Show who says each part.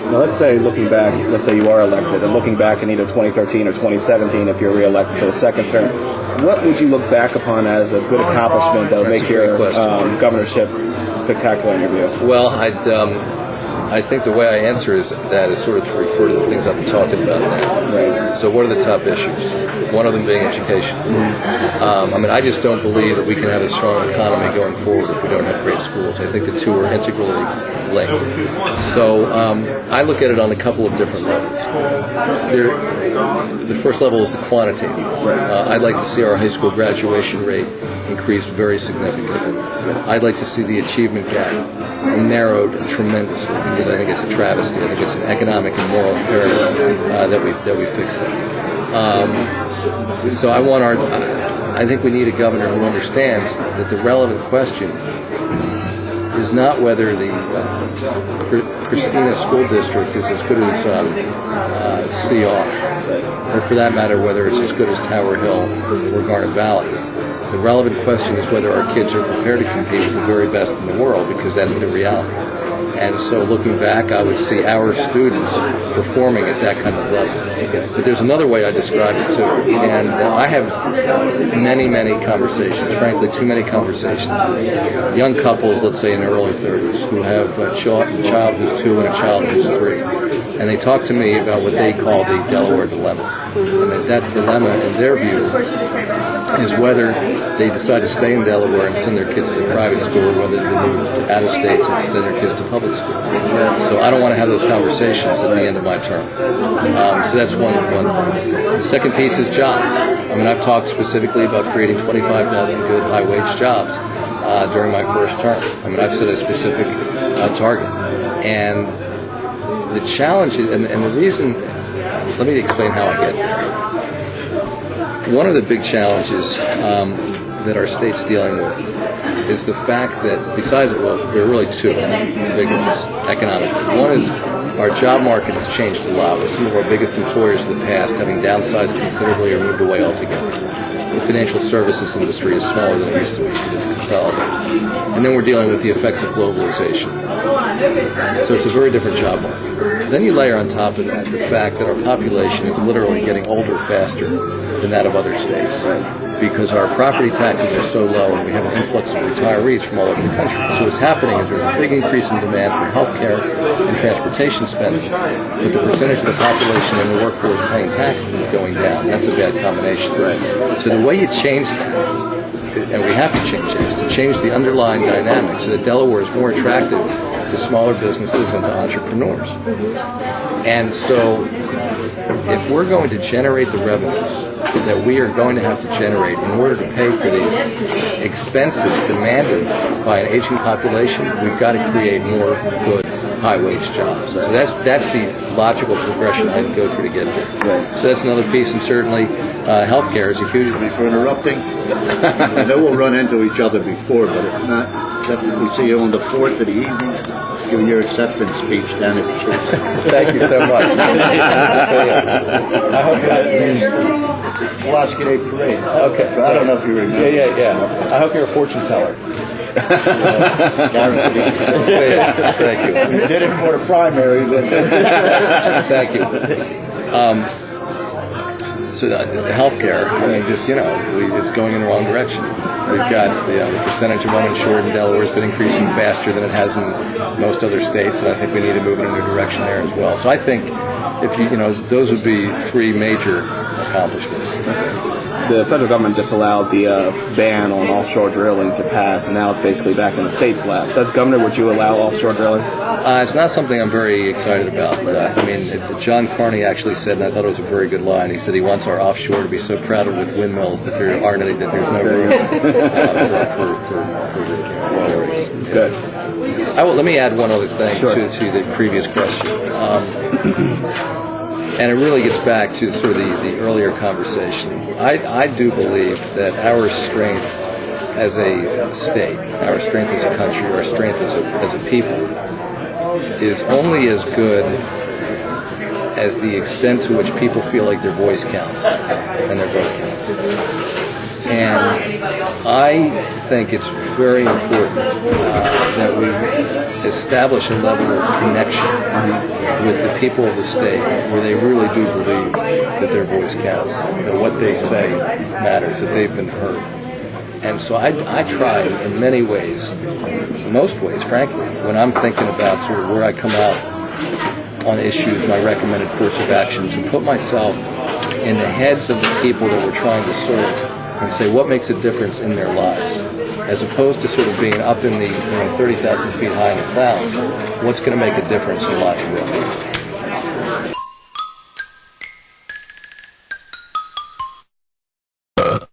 Speaker 1: Now, let's say looking back, let's say you are elected, and looking back in either 2013 or 2017, if you're reelected for a second term, what would you look back upon as a good accomplishment that would make your governorship spectacular in your view?
Speaker 2: Well, I think the way I answer that is sort of to refer to the things I've been talking about now.
Speaker 1: Right.
Speaker 2: So what are the top issues? One of them being education. I just don't believe that we can have a strong economy going forward if we don't have great schools. I think the two are integrally linked. So I look at it on a couple of different levels. The first level is the quantitative. I'd like to see our high school graduation rate increased very significantly. I'd like to see the achievement gap narrowed tremendously, because I think it's a travesty. I think it's an economic and moral imperative that we fix that. So I think we need a governor who understands that the relevant question is not whether the Christina School District is as good as CR, or for that matter, whether it's as good as Tower Hill or Garnet Valley. The relevant question is whether our kids are prepared to compete with the very best in the world, because that's the reality. And so looking back, I would see our students performing at that kind of level. But there's another way I describe it too. And I have many, many conversations, frankly, too many conversations with young couples, let's say in their early 30s, who have a child who's 2 and a child who's 3. And they talk to me about what they call the Delaware dilemma. And that dilemma, in their view, is whether they decide to stay in Delaware and send their kids to private school, or whether they move out of state and send their kids to public school. So I don't want to have those conversations at the end of my term. So that's one thing. The second piece is jobs. I've talked specifically about creating 25,000 good high-wage jobs during my first term. I've set a specific target. And the challenge is, and the reason, let me explain how I get there. One of the big challenges that our state's dealing with is the fact that, besides, well, there are really two big ones economically. One is our job market has changed a lot, with some of our biggest employers in the past having downsized considerably or moved away altogether. The financial services industry is smaller than it used to be because it's consolidated. And then we're dealing with the effects of globalization. So it's a very different job market. Then you layer on top of that the fact that our population is literally getting older faster than that of other states, because our property taxes are so low and we have an influx of retirees from all over the country. So what's happening is there's a big increase in demand for health care and transportation spending, but the percentage of the population in the workforce paying taxes is going down. That's a bad combination. So the way you change that, and we have to change it, is to change the underlying dynamics so that Delaware is more attractive to smaller businesses and to entrepreneurs. And so if we're going to generate the revenues that we are going to have to generate in order to pay for these expenses demanded by an aging population, we've got to create more good high-wage jobs. So that's the logical progression I'd go through to get there. So that's another piece, and certainly healthcare is a huge...
Speaker 3: Thanks for interrupting. I know we'll run into each other before, but if not, we see you on the 4th of the evening. Give your acceptance speech down at the church.
Speaker 2: Thank you so much. I hope
Speaker 3: that Pulaski Day Parade.
Speaker 2: Okay.
Speaker 3: I don't know if you remember.
Speaker 2: Yeah. I hope you're a fortune teller.
Speaker 3: Guaranteed.
Speaker 2: Thank you.
Speaker 3: You did it for the primary, but...
Speaker 2: Thank you. So the healthcare, it's going in the wrong direction. We've got the percentage of uninsured in Delaware has been increasing faster than it has in most other states, and I think we need to move in a new direction there as well. So I think if those would be 3 major accomplishments.
Speaker 1: The federal government just allowed the ban on offshore drilling to pass, and now it's basically back in the state's lap. So as governor, would you allow offshore drilling?
Speaker 2: It's not something I'm very excited about. John Carney actually said, and I thought it was a very good line, he said he wants our offshore to be so crowded with windmills that there's no room for drilling.
Speaker 1: Good.
Speaker 2: Let me add one other thing to the previous question. And it really gets back to sort of the earlier conversation. I do believe that our strength as a state, our strength as a country, our strength as a people is only as good as the extent to which people feel like their voice counts and their vote counts. And I think it's very important that we establish a level of connection with the people of the state where they really do believe that their voice counts, that what they say matters, that they've been heard. And so I try in many ways, most ways, frankly, when I'm thinking about sort of where I come out on issues, my recommended course of action, to put myself in the heads of the people that we're trying to serve and say what makes a difference in their lives, as opposed to sort of being up in the 30,000 feet high in the clouds. What's going to make a difference in life?